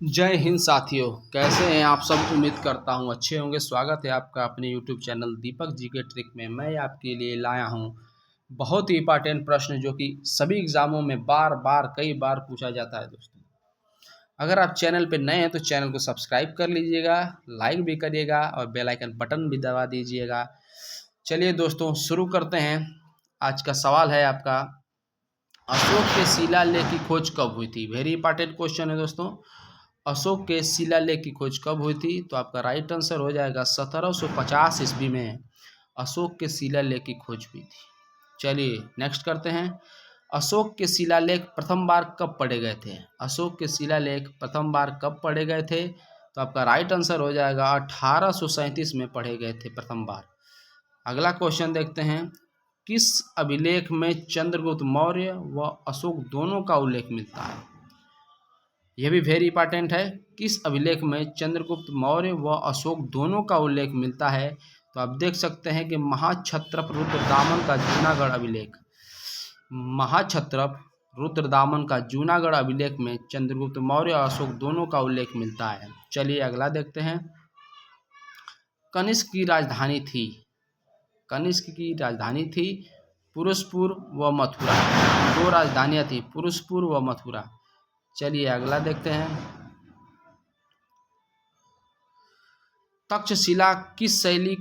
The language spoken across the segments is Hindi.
जय हिंद साथियों, कैसे हैं आप सब। उम्मीद करता हूं अच्छे होंगे। स्वागत है आपका अपने यूट्यूब चैनल दीपक जी के ट्रिक में। मैं आपके लिए लाया हूं बहुत ही इंपॉर्टेंट प्रश्न जो कि सभी एग्जामों में बार बार कई बार पूछा जाता है। दोस्तों, अगर आप चैनल पर नए हैं तो चैनल को सब्सक्राइब कर लीजिएगा, लाइक भी करिएगा और बेल आइकन बटन भी दबा दीजिएगा। चलिए दोस्तों, शुरू करते हैं। आज का सवाल है आपका, अशोक के शिलालेख की खोज कब हुई थी। वेरी इंपॉर्टेंट क्वेश्चन है दोस्तों। अशोक के शिलालेख की खोज कब हुई थी, तो आपका राइट आंसर हो जाएगा 1750 ईस्वी में अशोक के शिलालेख की खोज हुई थी। चलिए नेक्स्ट करते हैं। अशोक के शिलालेख प्रथम बार कब पढ़े गए थे। अशोक के शिलालेख प्रथम बार कब पढ़े गए थे, तो आपका राइट आंसर हो जाएगा 1837 में पढ़े गए थे प्रथम बार। अगला क्वेश्चन देखते हैं। किस अभिलेख में चंद्रगुप्त मौर्य व अशोक दोनों का उल्लेख मिलता है। यह भी वेरी इंपॉर्टेंट है। किस अभिलेख में चंद्रगुप्त मौर्य व अशोक दोनों का उल्लेख मिलता है, तो आप देख सकते हैं कि महाक्षत्रप रुद्रदामन का जूनागढ़ अभिलेख। महाक्षत्रप रुद्रदामन का जूनागढ़ अभिलेख में चंद्रगुप्त मौर्य और अशोक दोनों का उल्लेख मिलता है। चलिए अगला देखते हैं। कनिष्क की राजधानी थी। कनिष्क की राजधानी थी पुरुषपुर व मथुरा। दो राजधानियां थी, पुरुषपुर व मथुरा। चलिए अगला देखते हैं। तक्षशिला किस शैली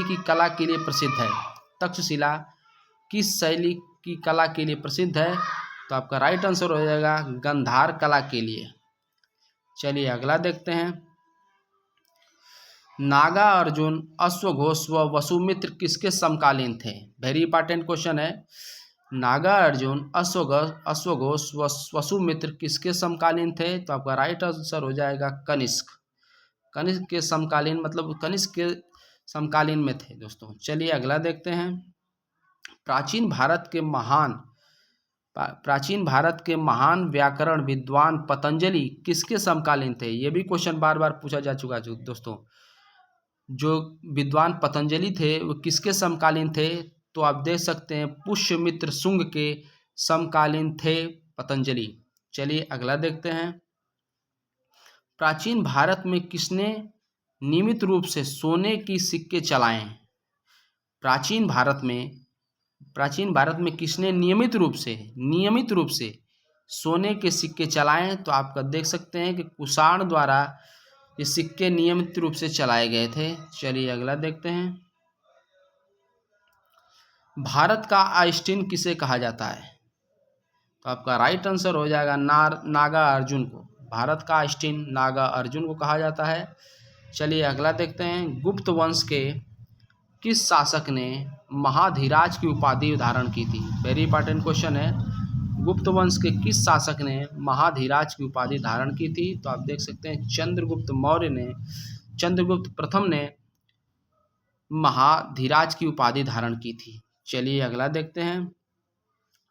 की कला के लिए प्रसिद्ध है। तक्षशिला किस शैली की कला के लिए प्रसिद्ध है, तो आपका राइट आंसर हो जाएगा गंधार कला के लिए। चलिए अगला देखते हैं। नागा अर्जुन, अश्वघोष व वसुमित्र किसके समकालीन थे। वेरी इंपॉर्टेंट क्वेश्चन है। नागा अर्जुन, अश्वघोष व वसुमित्र किसके समकालीन थे, तो आपका राइट आंसर हो जाएगा कनिष्क। कनिष्क के समकालीन मतलब कनिष्क के समकालीन में थे दोस्तों। चलिए अगला देखते हैं। प्राचीन भारत के महान व्याकरण विद्वान पतंजलि किसके समकालीन थे। ये भी क्वेश्चन बार बार पूछा जा चुका है दोस्तों। जो विद्वान पतंजलि थे वो किसके समकालीन थे, तो आप देख सकते हैं पुष्यमित्र शुंग के समकालीन थे पतंजलि। चलिए अगला देखते हैं। प्राचीन भारत में किसने नियमित रूप से सोने की सिक्के चलाए। प्राचीन भारत में किसने नियमित रूप से सोने के सिक्के चलाए, तो आपका देख सकते हैं कि कुषाण द्वारा ये सिक्के नियमित रूप से चलाए गए थे। चलिए अगला देखते हैं। भारत का आइंस्टीन किसे कहा जाता है, तो आपका राइट आंसर हो जाएगा नागा अर्जुन को। भारत का आइंस्टीन नागा अर्जुन को कहा जाता है। चलिए अगला देखते हैं। गुप्त वंश के किस शासक ने महाधीराज की उपाधि धारण की थी। वेरी इंपॉर्टेंट क्वेश्चन है। गुप्त वंश के किस शासक ने महाधीराज की उपाधि धारण की थी, तो आप देख सकते हैं चंद्रगुप्त प्रथम ने महाधीराज की उपाधि धारण की थी। चलिए अगला देखते हैं।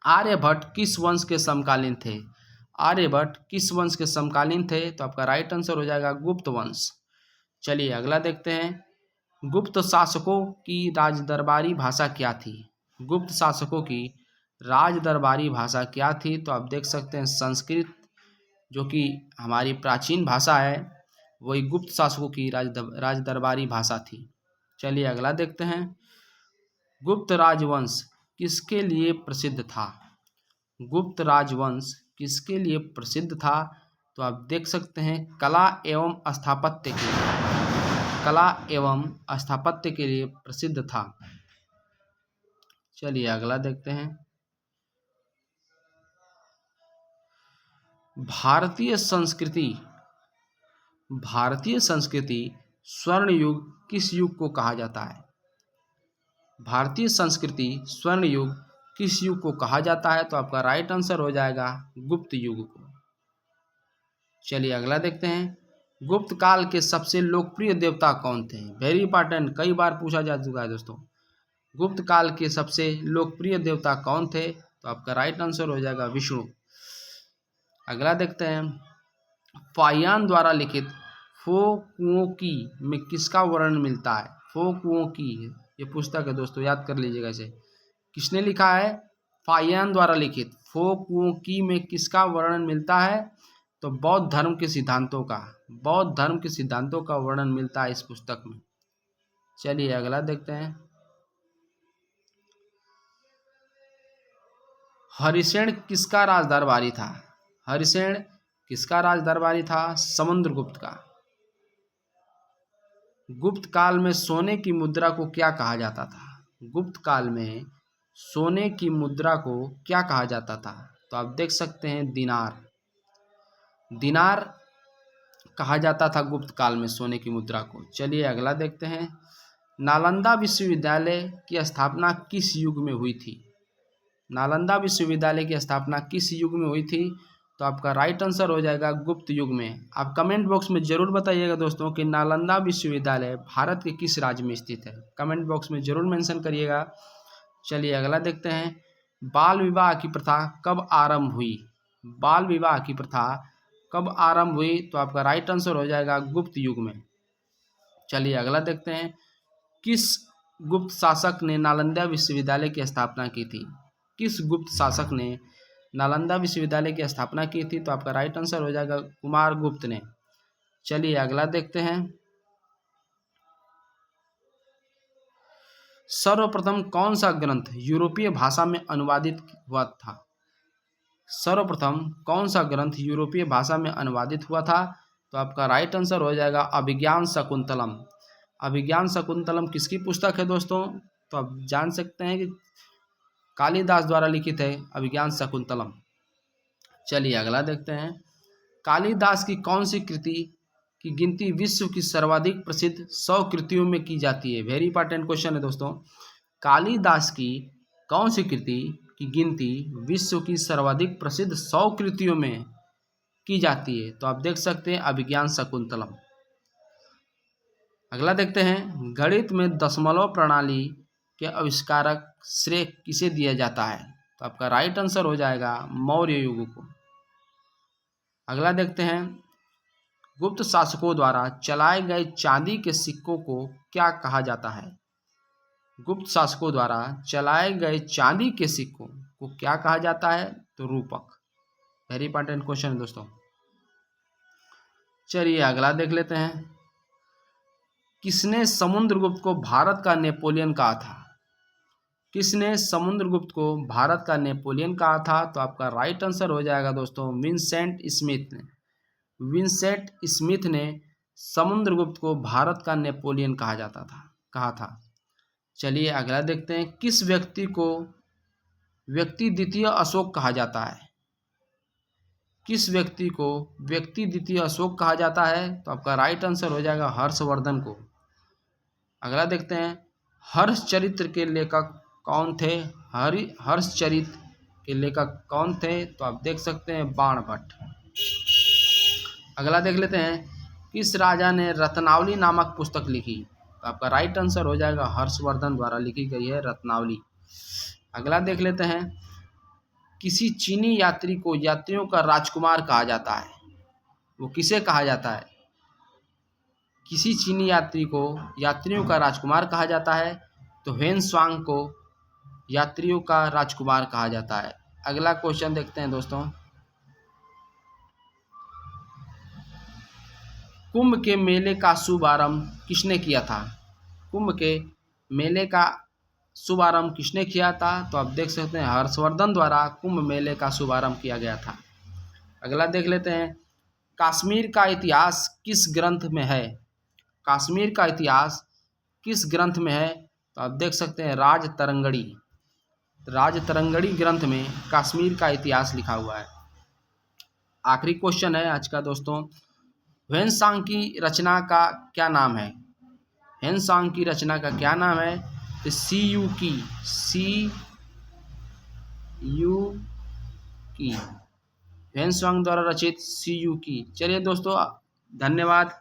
आर्यभट्ट किस वंश के समकालीन थे। आर्यभट्ट किस वंश के समकालीन थे, तो आपका राइट आंसर हो जाएगा गुप्त वंश। चलिए अगला देखते हैं। गुप्त शासकों की राजदरबारी भाषा क्या थी। गुप्त शासकों की राजदरबारी भाषा क्या थी, तो आप देख सकते हैं संस्कृत, जो कि हमारी प्राचीन भाषा है, वही गुप्त शासकों की राजदरबारी भाषा थी। चलिए अगला देखते हैं। गुप्त राजवंश किसके लिए प्रसिद्ध था। गुप्त राजवंश किसके लिए प्रसिद्ध था, तो आप देख सकते हैं कला एवं स्थापत्य के लिए प्रसिद्ध था। चलिए अगला देखते हैं। भारतीय संस्कृति स्वर्ण युग किस युग को कहा जाता है। भारतीय संस्कृति स्वर्ण युग किस युग को कहा जाता है, तो आपका राइट आंसर हो जाएगा गुप्त युग को। चलिए अगला देखते हैं। गुप्त काल के सबसे लोकप्रिय देवता कौन थे। वेरी इंपॉर्टेंट, कई बार पूछा जा चुका है दोस्तों। गुप्त काल के सबसे लोकप्रिय देवता कौन थे, तो आपका राइट आंसर हो जाएगा विष्णु। अगला देखते हैं। फाहियान द्वारा लिखित फो कुओं की में किसका वर्णन मिलता है। फो कुओं की ये पुस्तक है दोस्तों, याद कर लीजिएगा इसे। किसने लिखा है। फाहियान द्वारा लिखित फो कुओं की में किसका वर्णन मिलता है, तो बौद्ध धर्म के सिद्धांतों का वर्णन मिलता है इस पुस्तक में। चलिए अगला देखते हैं। हरिसेन किसका राज दरबारी था? हरिसेन किसका राज दरबारी था? समुद्रगुप्त का। गुप्त काल में सोने की मुद्रा को क्या कहा जाता था? गुप्त काल में सोने की मुद्रा को क्या कहा जाता था? तो आप देख सकते हैं दिनार। दिनार कहा जाता था गुप्त काल में सोने की मुद्रा को। चलिए अगला देखते हैं। नालंदा विश्वविद्यालय की स्थापना किस युग में हुई थी? नालंदा विश्वविद्यालय की स्थापना किस युग में हुई थी? तो आपका राइट आंसर हो जाएगा गुप्त युग में। आप कमेंट बॉक्स में जरूर बताइएगा दोस्तों कि नालंदा विश्वविद्यालय भारत के किस राज्य में स्थित है। कमेंट बॉक्स में जरूर मेंशन करिएगा। चलिए अगला देखते हैं। बाल विवाह की प्रथा कब आरंभ हुई? बाल विवाह की प्रथा कब आरंभ हुई? तो आपका राइट आंसर हो जाएगा गुप्त युग में। चलिए अगला देखते हैं। किस गुप्त शासक ने नालंदा विश्वविद्यालय की स्थापना की थी? किस गुप्त शासक ने नालंदा विश्वविद्यालय की स्थापना की थी? तो आपका राइट आंसर हो जाएगा कुमार गुप्त ने। चलिए अगला देखते हैं। सर्वप्रथम कौन सा ग्रंथ यूरोपीय भाषा में अनुवादित हुआ था? सर्वप्रथम कौन सा ग्रंथ यूरोपीय भाषा में अनुवादित हुआ था? तो आपका राइट आंसर हो जाएगा अभिज्ञान शकुंतलम। अभिज्ञान शकुंतलम किसकी पुस्तक है दोस्तों? तो आप जान सकते हैं कि कालिदास द्वारा लिखित है अभिज्ञान शकुंतलम। चलिए अगला देखते हैं। कालिदास की कौन सी कृति की गिनती विश्व की सर्वाधिक प्रसिद्ध 100 कृतियों में की जाती है? वेरी इंपॉर्टेंट क्वेश्चन है दोस्तों। कालिदास की कौन सी कृति की गिनती विश्व की सर्वाधिक प्रसिद्ध 100 कृतियों में की जाती है? तो आप देख सकते हैं अभिज्ञान शकुंतलम। अगला देखते हैं। गणित में दशमलव प्रणाली के आविष्कारक श्रेय किसे दिया जाता है? तो आपका राइट आंसर हो जाएगा मौर्य युग को। अगला देखते हैं। गुप्त शासकों द्वारा चलाए गए चांदी के सिक्कों को क्या कहा जाता है? गुप्त शासकों द्वारा चलाए गए चांदी के सिक्कों को क्या कहा जाता है? तो रूपक। वेरी इंपॉर्टेंट क्वेश्चन है दोस्तों। चलिए अगला देख लेते हैं। किसने समुद्रगुप्त को भारत का नेपोलियन कहा था? किसने समुद्रगुप्त को भारत का नेपोलियन कहा था? तो आपका राइट आंसर हो जाएगा दोस्तों विंसेंट स्मिथ ने। विंसेंट स्मिथ ने समुद्रगुप्त को भारत का नेपोलियन कहा था। चलिए अगला देखते हैं। किस व्यक्ति को व्यक्ति द्वितीय अशोक कहा जाता है? किस व्यक्ति को व्यक्ति द्वितीय अशोक कहा जाता है? तो आपका राइट आंसर हो जाएगा हर्षवर्धन को। अगला देखते हैं। हर्षचरित्र के लेखक कौन थे? हर्षचरित्र के लेखक कौन थे? तो आप देख सकते हैं बाणभट्ट। अगला देख लेते हैं। किस राजा ने रत्नावली नामक पुस्तक लिखी? तो आपका राइट आंसर हो जाएगा हर्षवर्धन द्वारा लिखी गई है रत्नावली। अगला देख लेते हैं। किसी चीनी यात्री को यात्रियों का राजकुमार कहा जाता है, वो किसे कहा जाता है? किसी चीनी यात्री को यात्रियों का राजकुमार कहा जाता है तो हेन स्वांग को यात्रियों का राजकुमार कहा जाता है। अगला क्वेश्चन देखते हैं दोस्तों। कुंभ के मेले का शुभारंभ किसने किया था? कुंभ के मेले का शुभारंभ किसने किया था? तो आप देख सकते हैं हर्षवर्धन द्वारा कुंभ मेले का शुभारंभ किया गया था। अगला देख लेते हैं। कश्मीर का इतिहास किस ग्रंथ में है? कश्मीर का इतिहास किस ग्रंथ में है? तो आप देख सकते हैं राजतरंगड़ी। राजतरंगड़ी ग्रंथ में कश्मीर का इतिहास लिखा हुआ है। आखिरी क्वेश्चन है आज का दोस्तों। ह्वेनसांग की रचना का क्या नाम है? ह्वेनसांग की रचना का क्या नाम है? तो CU की ह्वेनसांग द्वारा रचित CU की। चलिए दोस्तों धन्यवाद।